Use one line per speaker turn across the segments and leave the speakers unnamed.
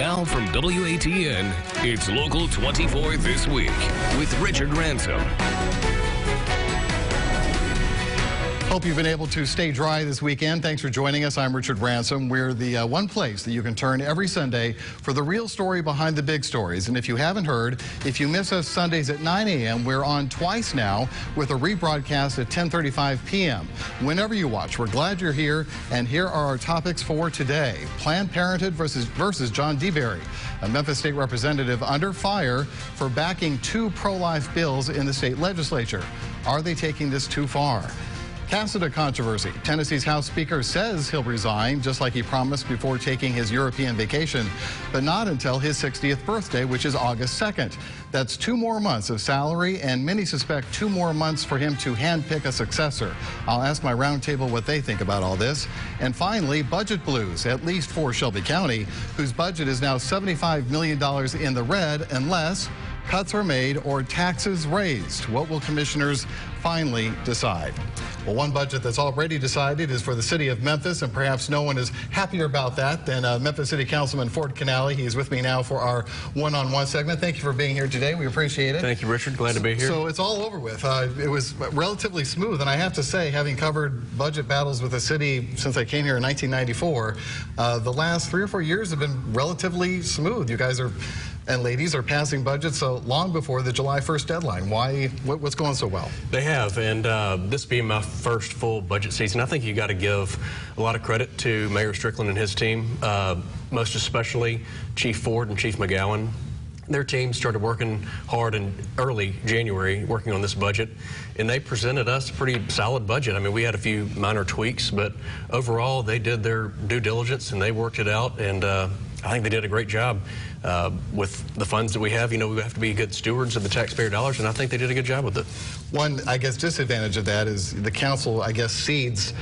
Now from WATN, it's Local 24 This Week with Richard Ransom.
Hope you've been able to stay dry this weekend. Thanks for joining us. I'm Richard Ransom. We're the one place that you can turn every Sunday for the real story behind the big stories. And if you haven't heard, if you miss us Sundays at 9 a.m., we're on twice now with a rebroadcast at 10:35 p.m. Whenever you watch, we're glad you're here. And here are our topics for today. Planned Parenthood versus John DeBerry, a Memphis state representative under fire for backing two pro-life bills in the state legislature. Are they taking this too far? Casada controversy. Tennessee's House Speaker says he'll resign, just like he promised before taking his European vacation, but not until his 60th birthday, which is August 2nd. That's 2 more months of salary, and many suspect 2 more months for him to handpick a successor. I'll ask my roundtable what they think about all this. And finally, budget blues, at least for Shelby County, whose budget is now $75 million in the red unless cuts are made or taxes raised. What will commissioners finally decide? Well, one budget that's already decided is for the city of Memphis, and perhaps no one is happier about that than Memphis City Councilman Ford Canale. He is with me now for our one-on-one segment. Thank you for being here today. We appreciate it.
Thank you, Richard. Glad to be here.
So it's all over with. It was relatively smooth, and I have to say, having covered budget battles with the city since I came here in 1994, the last 3 or 4 years have been relatively smooth. You guys and ladies are passing budgets so long before the July 1st deadline. Why? What's going so well?
They have, and this being my first full budget season, I think you got to give a lot of credit to Mayor Strickland and his team, most especially Chief Ford and Chief McGowan. Their team started working hard in early January, working on this budget, and they presented us a pretty solid budget. I mean, we had a few minor tweaks, but overall, they did their due diligence and they worked it out, and I think they did a great job with the funds that we have. You know, we have to be good stewards of the taxpayer dollars, and I think they did a good job with it.
One, I guess, disadvantage of that is the council, I guess, cedes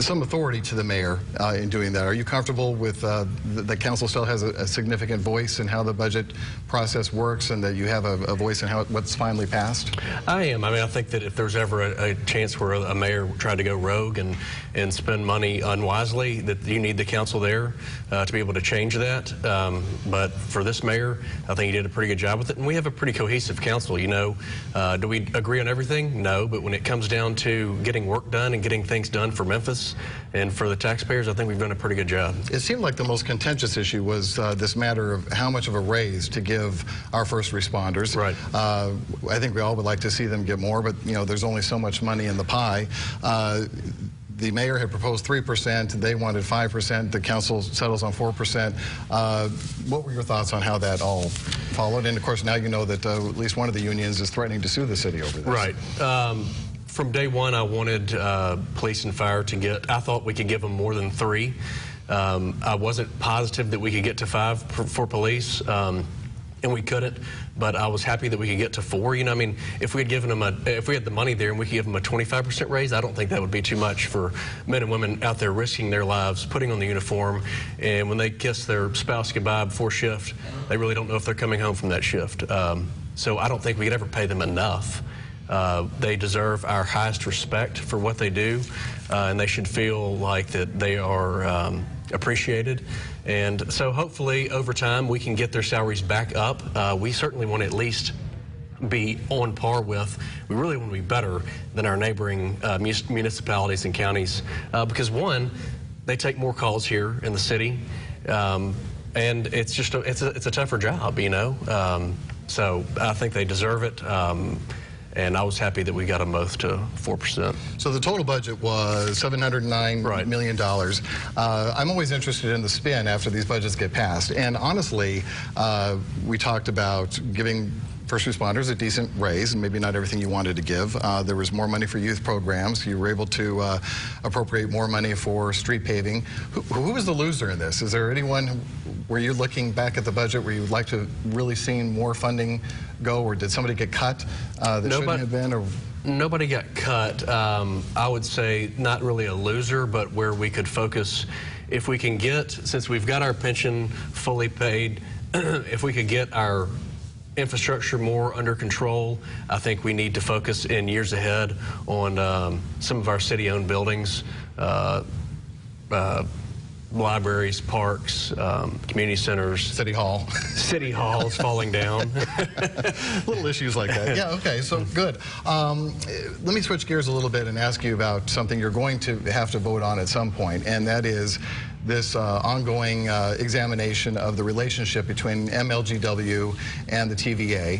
some authority to the mayor in doing that. Are you comfortable with the council still has a significant voice in how the budget process works and that you have a voice in what's finally passed?
I am. I mean, I think that if there's ever a chance where a mayor tried to go rogue and spend money unwisely, that you need the council there to be able to change that. But for this mayor, I think he did a pretty good job with it, and we have a pretty cohesive council. You know, do we agree on everything? No, but when it comes down to getting work done and getting things done for Memphis and for the taxpayers, I think we've done a pretty good job.
It seemed like the most contentious issue was this matter of how much of a raise to give our first responders.
Right.
I think we all would like to see them get more, but you know, there's only so much money in the pie. The mayor had proposed 3%. They wanted 5%. The council settles on 4%. What were your thoughts on how that all followed? And of course, now you know that at least one of the unions is threatening to sue the city over this.
Right. From day one, I wanted police and fire to get, I thought we could give them more than 3. I wasn't positive that we could get to 5 for police. And we couldn't, but I was happy that we could get to 4. You know, I mean, if we had given them if we had the money there and we could give them a 25% raise, I don't think that would be too much for men and women out there risking their lives, putting on the uniform, and when they kiss their spouse goodbye before shift, they really don't know if they're coming home from that shift. So I don't think we could ever pay them enough. They deserve our highest respect for what they do, and they should feel like that they are appreciated. And so hopefully over time we can get their salaries back up. We certainly want to at least be on par with, we really want to be better than our neighboring municipalities and counties, because one, they take more calls here in the city, and it's just it's a tougher job, you know. So I think they deserve it. And I was happy that we got them both to 4%.
So the total budget was $709 million. I'm always interested in the spin after these budgets get passed. And honestly, we talked about giving first responders a decent raise, and maybe not everything you wanted to give. There was more money for youth programs. You were able to appropriate more money for street paving. Who was the loser in this? Is there anyone, were you looking back at the budget where you would like to really seen more funding go, or did somebody get cut that shouldn't have been? Or
nobody got cut. I would say not really a loser, but where we could focus, if we can get, since we've got our pension fully paid, if we could get our infrastructure more under control, I think we need to focus in years ahead on some of our city-owned buildings, libraries, parks, community centers.
City Hall.
City Hall is falling down.
Little issues like that. Yeah, okay, so good. Let me switch gears a little bit and ask you about something you're going to have to vote on at some point, and that is this ongoing examination of the relationship between MLGW and the TVA.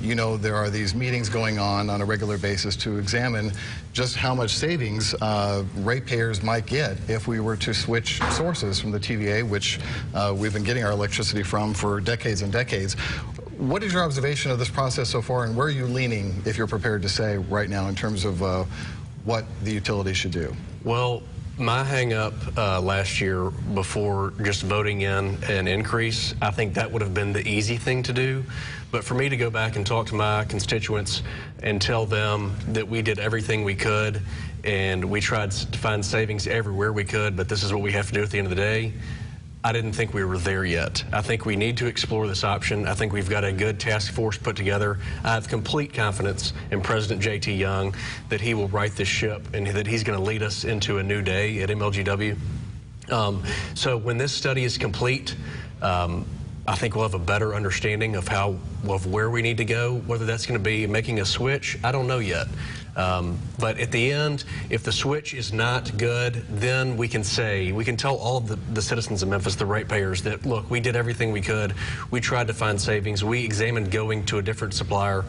You know, there are these meetings going on a regular basis to examine just how much savings ratepayers might get if we were to switch sources from the TVA, which we've been getting our electricity from for decades and decades. What is your observation of this process so far, and where are you leaning, if you're prepared to say right now, in terms of what the utility should do?
Well, my hang-up last year before just voting in an increase, I think that would have been the easy thing to do. But for me to go back and talk to my constituents and tell them that we did everything we could and we tried to find savings everywhere we could, but this is what we have to do at the end of the day, I didn't think we were there yet. I think we need to explore this option. I think we've got a good task force put together. I have complete confidence in President J.T. Young that he will right this ship and that he's going to lead us into a new day at MLGW. So when this study is complete, I think we'll have a better understanding of where we need to go. Whether that's going to be making a switch, I don't know yet. But at the end, if the switch is not good, then we can tell all of the citizens of Memphis, the ratepayers, that look, we did everything we could. We tried to find savings. We examined going to a different supplier,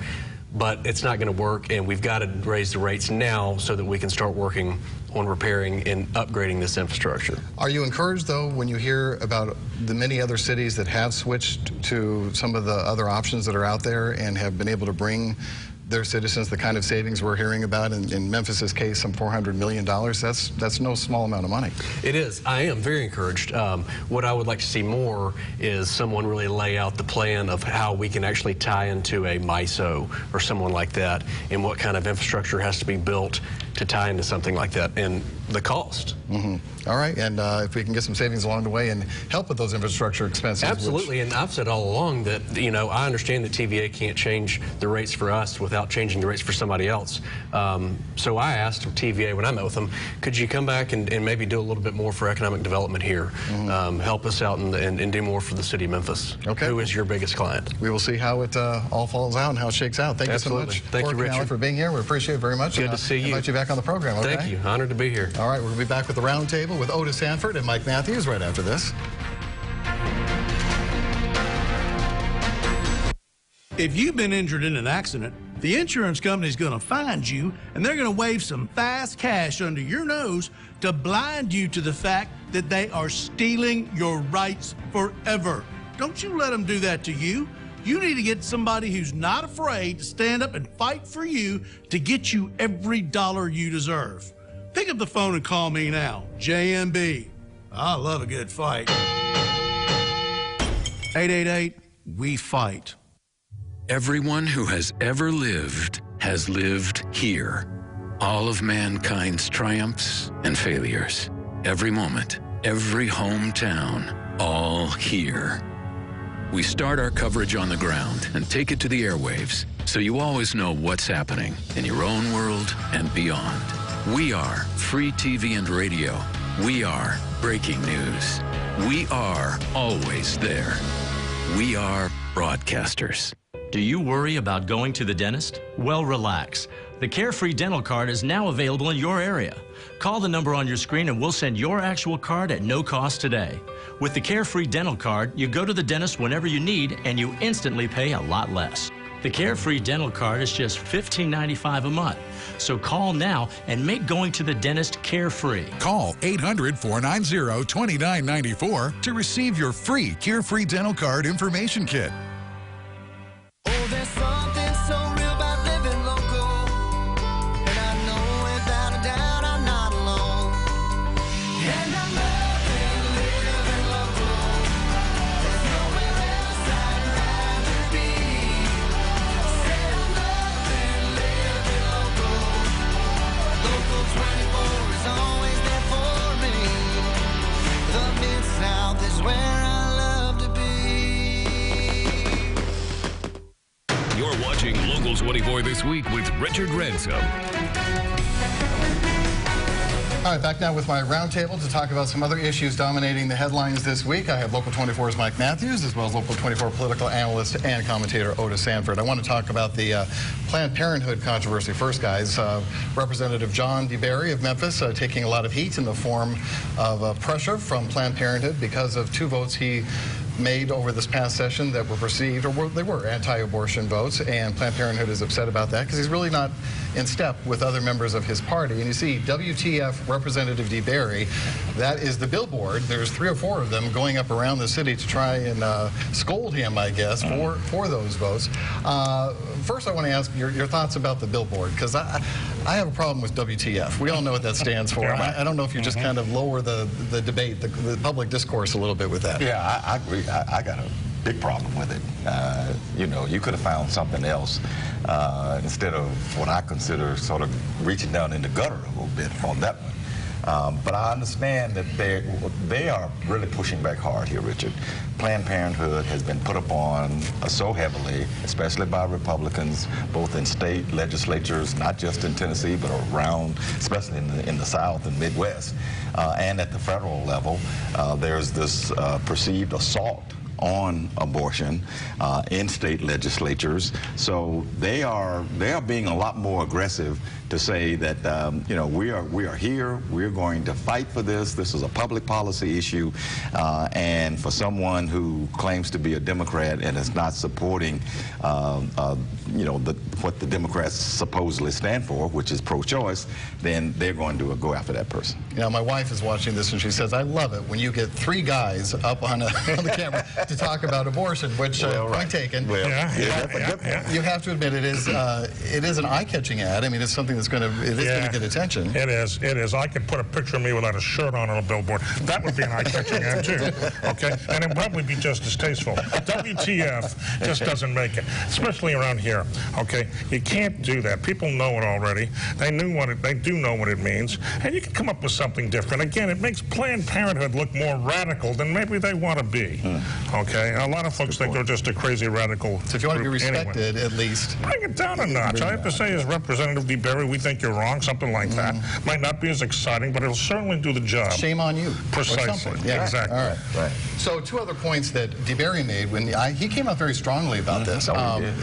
but it's not going to work, and we've got to raise the rates now so that we can start working on repairing and upgrading this infrastructure.
Are you encouraged, though, when you hear about the many other cities that have switched to some of the other options that are out there and have been able to bring their citizens the kind of savings we're hearing about? In Memphis's case, some $400 million. That's no small amount of money.
It is. I am very encouraged. What I would like to see more is someone really lay out the plan of how we can actually tie into a MISO or someone like that, and what kind of infrastructure has to be built to tie into something like that, and the cost.
All right, and if we can get some savings along the way and help with those infrastructure expenses.
Absolutely, and I've said all along that, you know, I understand that TVA can't change the rates for us without changing the rates for somebody else. So I asked TVA when I met with them, could you come back and maybe do a little bit more for economic development here? Help us out and do more for the city of Memphis, who is your biggest client.
We will see how it all falls out and how it shakes out. Thank you so much.
Thank you, Richard,
for being here. We appreciate it very much.
Good to see you.
Invite you back on the program. Okay?
Thank you. Honored to be here.
All right, we're going to be back with the Roundtable with Otis Sanford and Mike Matthews right after this.
If you've been injured in an accident, the insurance company's going to find you, and they're going to wave some fast cash under your nose to blind you to the fact that they are stealing your rights forever. Don't you let them do that to you. You need to get somebody who's not afraid to stand up and fight for you to get you every dollar you deserve. Pick up the phone and call me now, JMB. I love a good fight. 888-WE-FIGHT.
Everyone who has ever lived has lived here. All of mankind's triumphs and failures. Every moment, every hometown, all here. We start our coverage on the ground and take it to the airwaves, so you always know what's happening in your own world and beyond. We are free TV and radio. We are breaking news. We are always there. We are broadcasters.
Do you worry about going to the dentist? Well, relax. The Carefree Dental Card is now available in your area. Call the number on your screen and we'll send your actual card at no cost today. With the Carefree Dental Card, you go to the dentist whenever you need and you instantly pay a lot less. The Carefree Dental Card is just $15.95 a month. So call now and make going to the dentist carefree.
Call 800-490-2994 to receive your free Carefree Dental Card information kit.
You're watching Local 24 This Week with Richard Ransom.
All right, back now with my roundtable to talk about some other issues dominating the headlines this week. I have Local 24's Mike Matthews, as well as Local 24 political analyst and commentator Otis Sanford. I want to talk about the Planned Parenthood controversy first, guys. Representative John DeBerry of Memphis taking a lot of heat in the form of pressure from Planned Parenthood because of 2 votes he made over this past session that were perceived, or they were anti-abortion votes, and Planned Parenthood is upset about that because he's really not in step with other members of his party. And you see WTF Representative DeBerry, that is the billboard. There's 3 or 4 of them going up around the city to try and scold him, I guess, for those votes. First, I want to ask your thoughts about the billboard, because I have a problem with WTF. We all know what that stands for. I don't know if you just kind of lower the debate, the public discourse a little bit with that.
Yeah, I agree. I got a big problem with it. You know, you could have found something else instead of what I consider sort of reaching down in the gutter a little bit on that one. But I understand that they are really pushing back hard here, Richard. Planned Parenthood has been put upon so heavily, especially by Republicans, both in state legislatures, not just in Tennessee, but around, especially in the South and Midwest, and at the federal level. There's this perceived assault on abortion in state legislatures. So they are being a lot more aggressive to say that you know, we are here, we're going to fight for this. This is a public policy issue, and for someone who claims to be a Democrat and is not supporting you know, what the Democrats supposedly stand for, which is pro-choice, then they're going to go after that person.
You know, my wife is watching this and she says, I love it when you get 3 guys up on the camera to talk about abortion, which point taken.
Well,
you have to admit it is an eye-catching ad. I mean, it's something that's going to get attention.
It is. I could put a picture of me without a shirt on a billboard. That would be an eye-catching ad too. Okay, and it would probably be just as tasteful. WTF just doesn't make it, especially around here. Okay, you can't do that. People know it already. They do know what it means, and you can come up with something different. Again, it makes Planned Parenthood look more radical than maybe they want to be. Okay, a lot of folks think they're just a crazy radical.
So if you want to be respected,
anyway,
at least
bring it down a notch. I have to say, as Representative DeBerry, we think you're wrong. Something like that might not be as exciting, but it'll certainly do the job.
Shame on you.
Precisely.
Yeah,
exactly.
All right. So 2 other points that DeBerry made when he came out very strongly about this.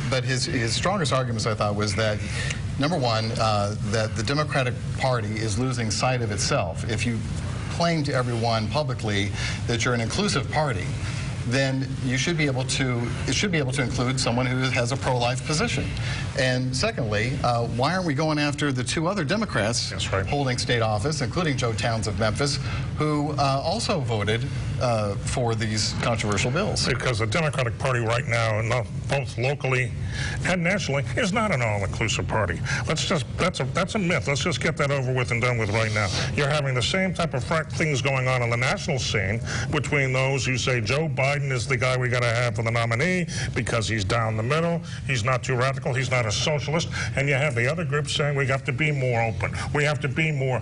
But his strongest arguments, I thought, was that number one, that the Democratic Party is losing sight of itself. If you claim to everyone publicly that you're an inclusive party, then you should be able to, it should be able to include someone who has a pro-life position. And secondly, why aren't we going after the 2 other Democrats holding state office, including Joe Towns of Memphis, who also voted for these controversial bills?
Because the Democratic Party right now, both locally and nationally, is not an all-inclusive party. That's a myth. Let's just get that over with and done with right now. You're having the same type of things going on the national scene between those who say Joe Biden is the guy we got to have for the nominee because he's down the middle, he's not too radical, he's not a socialist, and you have the other group saying we have to be more open, we have to be more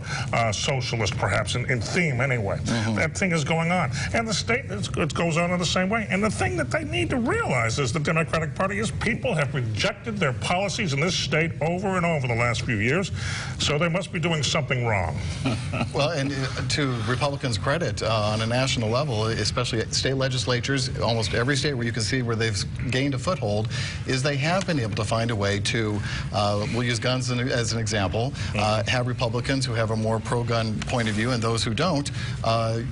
socialist, perhaps, in theme anyway. That thing is going on. And the state, it goes on in the same way. And the thing that they need to realize is the Democratic Party is people have rejected their policies in this state over and over the last few years, so they must be doing something wrong.
Well, and to Republicans' credit, on a national level, especially at state legislatures, almost every state where you can see where they've gained a foothold, is they have been able to find a way to, we'll use guns as an example, have Republicans who have a more pro-gun point of view and those who don't,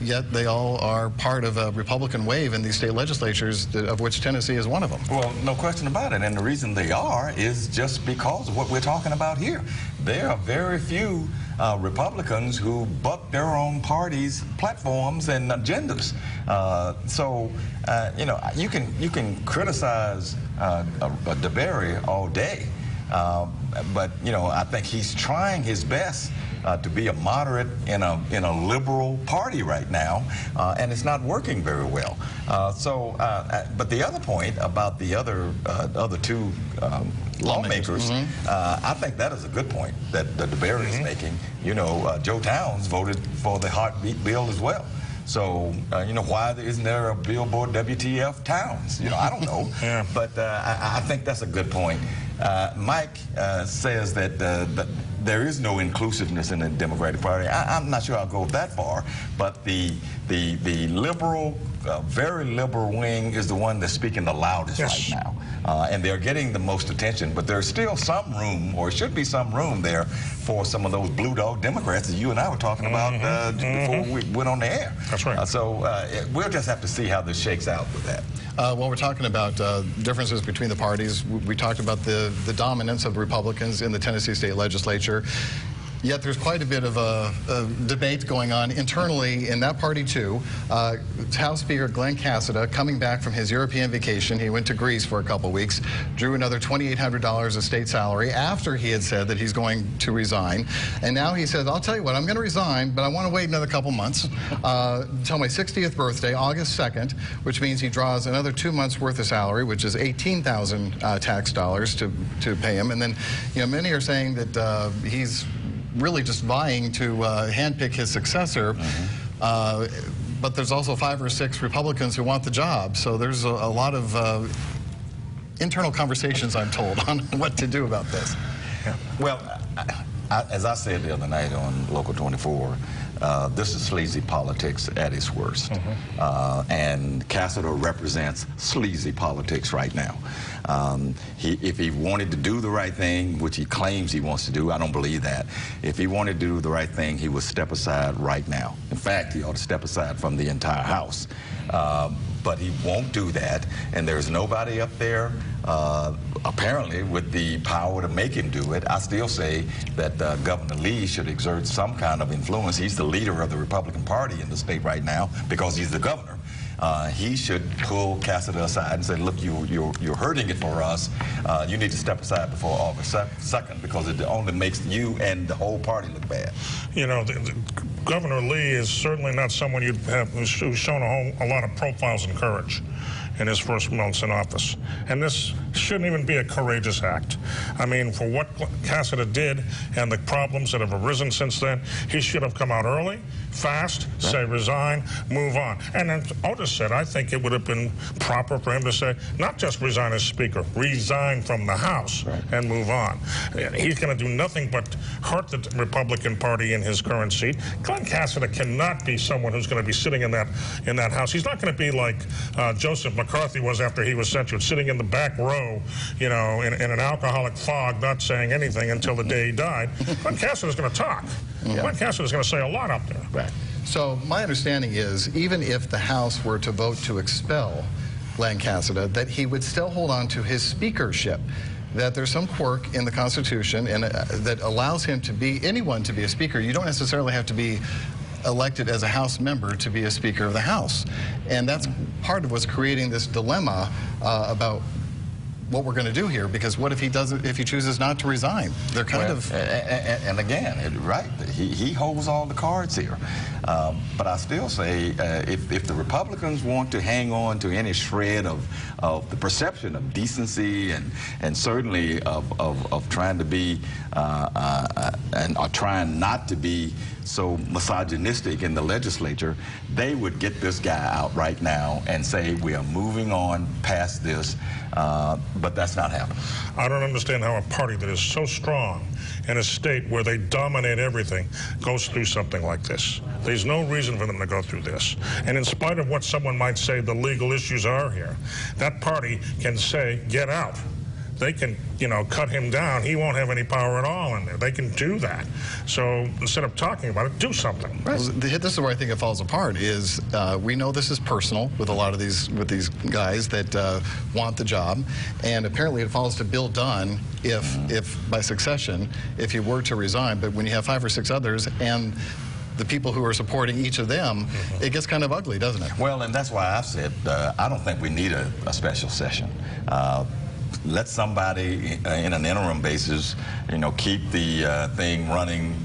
yet they all are part of a Republican wave in these state legislatures, of which Tennessee is one of them.
Well, no question about it, and the reason they are is just because of what we're talking about here. There are very few Republicans who buck their own party's platforms and agendas. So, you know, you can criticize DeBerry all day, but you know, I think he's trying his best to be a moderate in a liberal party right now, and it's not working very well. But the other point about the other 2 lawmakers, I think that is a good point that DeBerry is making. You know, Joe Towns voted for the heartbeat bill as well. So, you know, why isn't there a billboard WTF Towns? You know, I don't know. But I think that's a good point. Mike says that there is no inclusiveness in the Democratic Party. I'm not sure I'll go that far, but the liberal, very liberal wing is the one that's speaking the loudest right now. And they're getting the most attention, but there's still some room, or should be some room there, for some of those blue dog Democrats that you and I were talking about before we went on the air.
That's right.
So we'll just have to see how this shakes out with that.
Well, we're talking about differences between the parties. We talked about the dominance of Republicans in the Tennessee State Legislature. Yet there's quite a bit of a debate going on internally in that party, too. House Speaker Glen Casada, coming back from his European vacation, he went to Greece for a couple weeks, drew another $2,800 of state salary after he had said that he's going to resign. And now he says, I'll tell you what, I'm going to resign, but I want to wait another couple months until my 60th birthday, August 2nd, which means he draws another 2 months' worth of salary, which is $18,000 tax dollars to pay him. And then, you know, many are saying that he's really just vying to handpick his successor. But there's also 5 or 6 Republicans who want the job. So there's a lot of internal conversations, I'm told, on what to do about this.
Yeah. Well, as I said the other night on Local 24, this is sleazy politics at its worst. And Casada represents sleazy politics right now. If he wanted to do the right thing, which he claims he wants to do, I don't believe that. If he wanted to do the right thing, he would step aside right now. In fact, he ought to step aside from the entire House. But he won't do that, and there's nobody up there apparently with the power to make him do it. I still say that Governor Lee should exert some kind of influence. He's the leader of the Republican Party in the state right now because he's the governor. He should pull Casada aside and say, look, you're hurting it for us. You need to step aside before August 2nd because it only makes you and the whole party look bad.
You know, Governor Lee is certainly not someone you'd have who's shown a lot of profiles and courage in his first months in office. And this shouldn't even be a courageous act. I mean, for what Casada did and the problems that have arisen since then, he should have come out early, fast, say resign, move on. And then Otis said, I think it would have been proper for him to say, not just resign as Speaker, resign from the House and move on. He's going to do nothing but hurt the Republican Party in his current seat. Glen Casada cannot be someone who's going to be sitting in that House. He's not going to be like Joseph McCarthy was after he was censured, sitting in the back row, you know, in an alcoholic fog, not saying anything until the day he died. Glen Casada is going to talk. Glen Casada is going to say a lot up there.
Right. So my understanding is, even if the House were to vote to expel Glen Casada, that he would still hold on to his speakership. That there's some quirk in the Constitution and that allows him to be, anyone to be a speaker. You don't necessarily have to be elected as a House member to be a Speaker of the House. And that's part of what's creating this dilemma about what we're going to do here, because what if he doesn't, if he chooses not to resign? They're kind of...
And again, right, he holds all the cards here. But I still say, if the Republicans want to hang on to any shred of the perception of decency and certainly of trying to be, and are trying not to be so misogynistic in the legislature, they would get this guy out right now and say, we are moving on past this, but that's not happening.
I don't understand how a party that is so strong in a state where they dominate everything goes through something like this. There's no reason for them to go through this. And in spite of what someone might say the legal issues are here, that party can say, get out. They can, you know, cut him down. He won't have any power at all in there. They can do that. So instead of talking about it, do something.
Right. Well, this is where I think it falls apart. Is we know this is personal with a lot of these guys that want the job, and apparently it falls to Bill Dunn if by succession if he were to resign. But when you have 5 or 6 others and the people who are supporting each of them, it gets kind of ugly, doesn't it?
Well, and that's why I've said I don't think we need a special session. Let somebody in an interim basis, you know, keep the thing running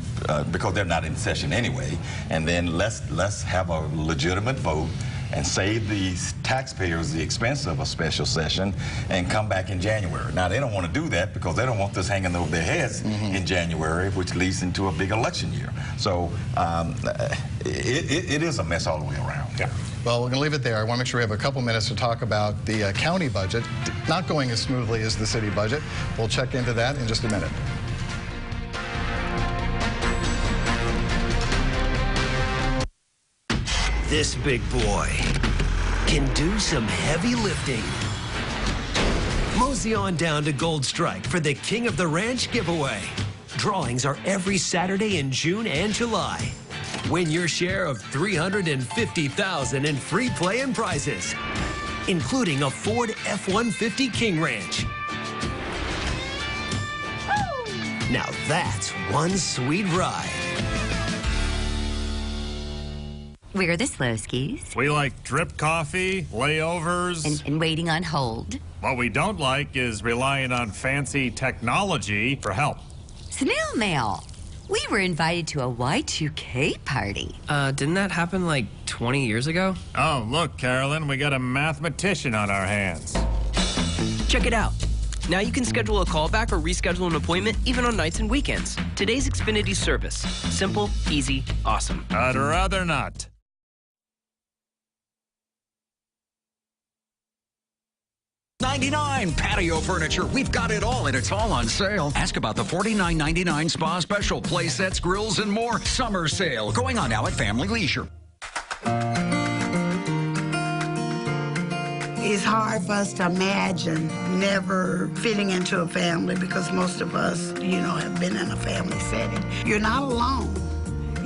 because they're not in session anyway, and then let's have a legitimate vote and save the taxpayers the expense of a special session and come back in January. Now, they don't want to do that because they don't want this hanging over their heads in January, which leads into a big election year. So it is a mess all the way around.
Yeah. Well, we're going to leave it there. I want to make sure we have a couple minutes to talk about the county budget, not going as smoothly as the city budget. We'll check into that in just a minute.
This big boy can do some heavy lifting. Mosey on down to Gold Strike for the King of the Ranch giveaway. Drawings are every Saturday in June and July. Win your share of $350,000 in free play and prizes, including a Ford F-150 King Ranch. Now that's one sweet ride.
We're the Slowskis.
We like drip coffee, layovers.
And waiting on hold.
What we don't like is relying on fancy technology for help.
Snail mail. We were invited to a Y2K party.
Didn't that happen like 20 years ago?
Oh, look, Carolyn, we got a mathematician on our hands.
Check it out. Now you can schedule a callback or reschedule an appointment even on nights and weekends. Today's Xfinity service. Simple, easy, awesome.
I'd rather not.
$99 patio furniture. We've got it all, and it's all on sale. Ask about the $49.99 spa special, play sets, grills, and more. Summer sale going on now at Family Leisure.
It's hard for us to imagine never fitting into a family because most of us, have been in a family setting. You're not alone.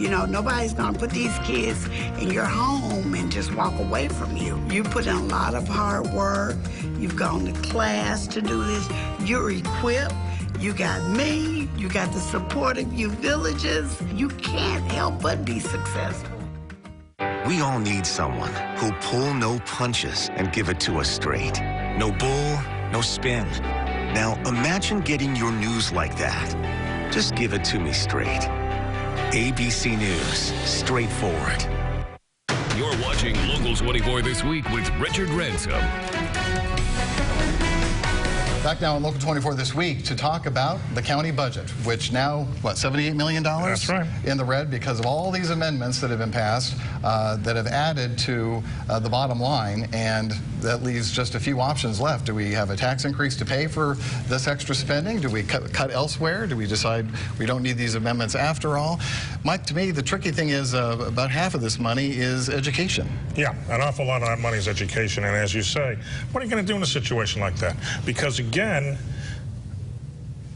Nobody's going to put these kids in your home and just walk away from you. You put in a lot of hard work. You've gone to class to do this. You're equipped. You got me. You got the support of you villages. You can't help but be successful.
We all need someone who'll pull no punches and give it to us straight. No bull, no spin. Now imagine getting your news like that. Just give it to me straight. ABC News, straightforward.
You're watching Local 24 This Week with Richard Ransom.
Back now on Local 24 This Week to talk about the county budget, which now, $78 million?
That's right.
In the red because of all these amendments that have been passed that have added to the bottom line, and that leaves just a few options left. Do we have a tax increase to pay for this extra spending? Do we cut elsewhere? Do we decide we don't need these amendments after all? Mike, to me, the tricky thing is about half of this money is education.
Yeah, an awful lot of that money is education, and as you say, what are you going to do in a situation like that? Because again,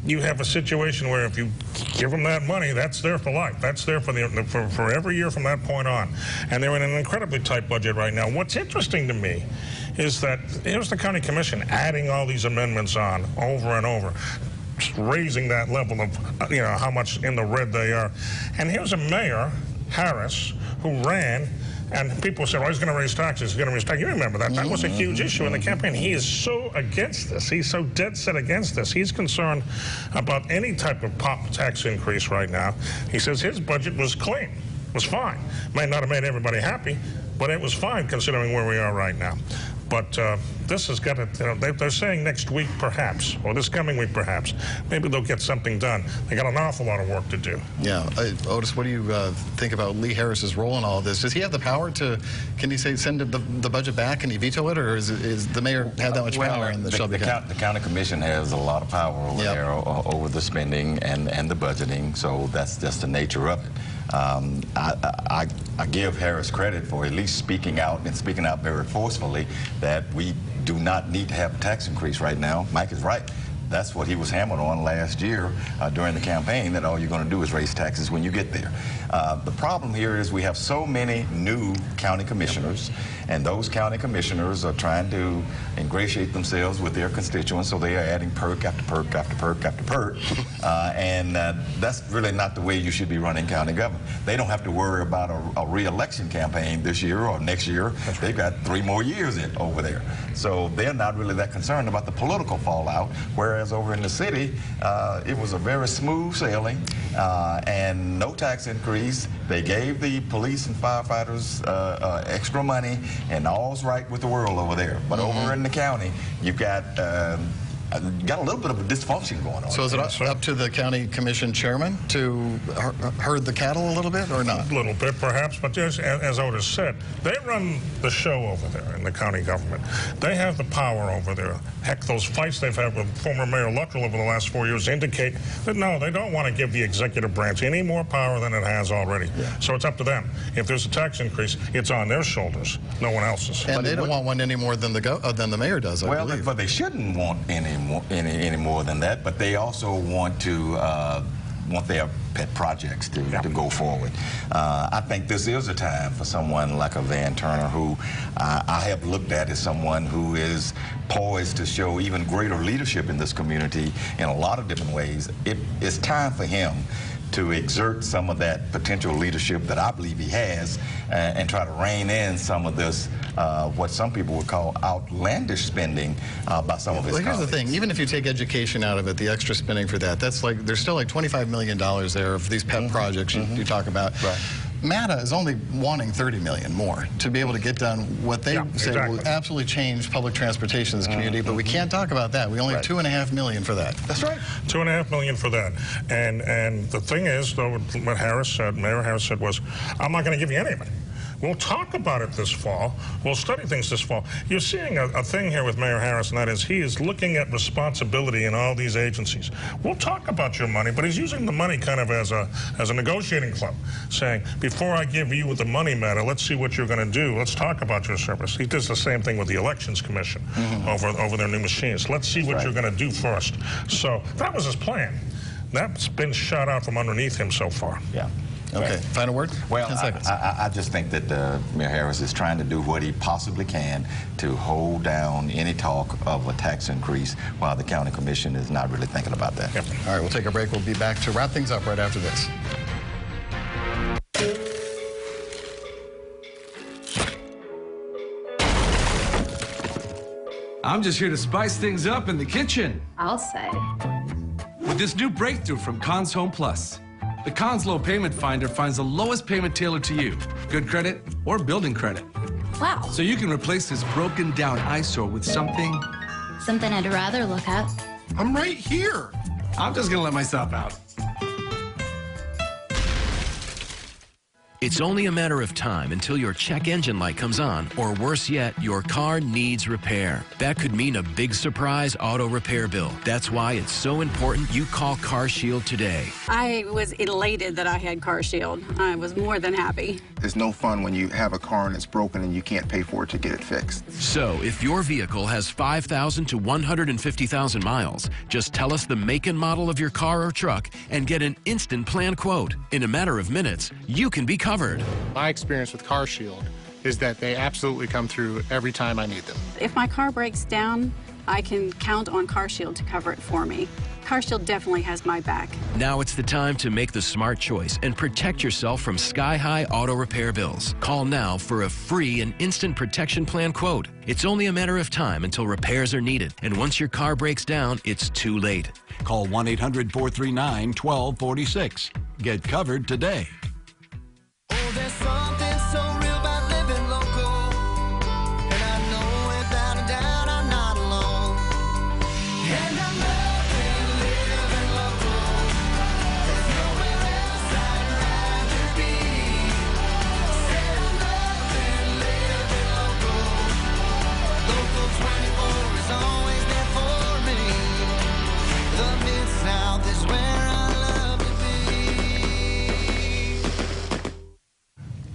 you have a situation where if you give them that money, that's there for life. That's there for every year from that point on. And they're in an incredibly tight budget right now. What's interesting to me is that here's the county commission adding all these amendments on over and over, raising that level of how much in the red they are. And here's a mayor, Harris, who ran. And people said, well, he's going to raise taxes. He's going to raise taxes. You remember that. That was a huge issue in the campaign. He is so against this. He's so dead set against this. He's concerned about any type of pop tax increase right now. He says his budget was clean, was fine. Might not have made everybody happy, but it was fine considering where we are right now. But this has got to, they're saying next week perhaps, or this coming week perhaps. Maybe they'll get something done. They got an awful lot of work to do.
Yeah. Otis, what do you think about Lee Harris's role in all of this? Does he have the power to, can he say, send the budget back? Can he veto it? Or is the mayor have that much power in the Shelby County?
The county commission has a lot of power over there, over the spending and the budgeting. So that's just the nature of it. I give Harris credit for at least speaking out, and speaking out very forcefully, that we do not need to have a tax increase right now. Mike is right. That's what he was hammered on last year during the campaign, that all you're going to do is raise taxes when you get there. The problem here is we have so many new county commissioners, and those county commissioners are trying to ingratiate themselves with their constituents, so they are adding perk after perk after perk after perk. And that's really not the way you should be running county government. They don't have to worry about a re-election campaign this year or next year. They've got 3 more years over there. So they're not really that concerned about the political fallout, whereas over in the city, it was a very smooth sailing and no tax increase. They gave the police and firefighters extra money, and all's right with the world over there. But over in the county, you've got a little bit of a dysfunction going on.
So is it up to the county commission chairman to herd the cattle a little bit, or not?
A little bit, perhaps, but just, as Otis said, they're run the show over there in the county government. They have the power over there. Heck, those fights they've had with former Mayor Luttrell over the last 4 years indicate that, no, they don't want to give the executive branch any more power than it has already. Yeah. So it's up to them. If there's a tax increase, it's on their shoulders, no one else's.
And they don't want one any more than the mayor does, I believe.
But they shouldn't want any more than that, but they also want to want their pet projects to go forward. I think this is a time for someone like a Van Turner, who I have looked at as someone who is poised to show even greater leadership in this community in a lot of different ways. It's time for him to exert some of that potential leadership that I believe he has, and try to rein in some of this, what some people would call outlandish spending by some of his colleagues.
Here's the thing, even if you take education out of it, the extra spending for that, that's like, there's still like $25 million there of these pet projects you talk about. Right. MATA is only wanting $30 million more to be able to get done what they say will absolutely change public transportation in this community, but we can't talk about that. We only have $2.5 million for that.
That's right.
$2.5 million for that. And the thing is, though, what Harris said, Mayor Harris said was, I'm not going to give you any of it. We'll talk about it this fall. We'll study things this fall. You're seeing a thing here with Mayor Harris, and that is he is looking at responsibility in all these agencies. We'll talk about your money, but he's using the money kind of as a negotiating club, saying, before I give you the money matter, let's see what you're going to do. Let's talk about your service. He does the same thing with the Elections Commission over their new machines. Let's see what you're going to do first. So that was his plan. That's been shot out from underneath him so far.
Yeah.
Okay, final word?
Well,
10 seconds.
I just think that Mayor Harris is trying to do what he possibly can to hold down any talk of a tax increase while the county commission is not really thinking about that.
Yep. All right, we'll take a break. We'll be back to wrap things up right after this.
I'm just here to spice things up in the kitchen.
I'll say.
With this new breakthrough from Conn's Home Plus. The Conn's Low Payment Finder finds the lowest payment tailored to you, good credit or building credit.
Wow.
So you can replace this broken down eyesore with something
I'd rather look at.
I'm right here. I'm just gonna let myself out.
It's only a matter of time until your check engine light comes on, or worse yet, your car needs repair. That could mean a big surprise auto repair bill. That's why it's so important you call CarShield today.
I was elated that I had CarShield. I was more than happy.
It's no fun when you have a car and it's broken and you can't pay for it to get it fixed.
So if your vehicle has 5,000 to 150,000 miles, just tell us the make and model of your car or truck and get an instant plan quote. In a matter of minutes, you can be covered.
My experience with CarShield is that they absolutely come through every time I need them.
If my car breaks down, I can count on CarShield to cover it for me. CarShield definitely has my back.
Now it's the time to make the smart choice and protect yourself from sky-high auto repair bills. Call now for a free and instant protection plan quote. It's only a matter of time until repairs are needed, and once your car breaks down, it's too late.
Call 1-800-439-1246. Get covered today.
There's something so real about living local, and I know without a doubt I'm not alone. And I'm loving living local. There's nowhere else I'd rather be. Said I'm loving living local. Local 24 is always there for me. The Mid-South is where I love to be.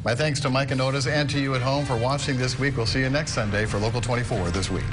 My thanks to Mike and Otis and to you at home for watching this week. We'll see you next Sunday for Local 24 This Week.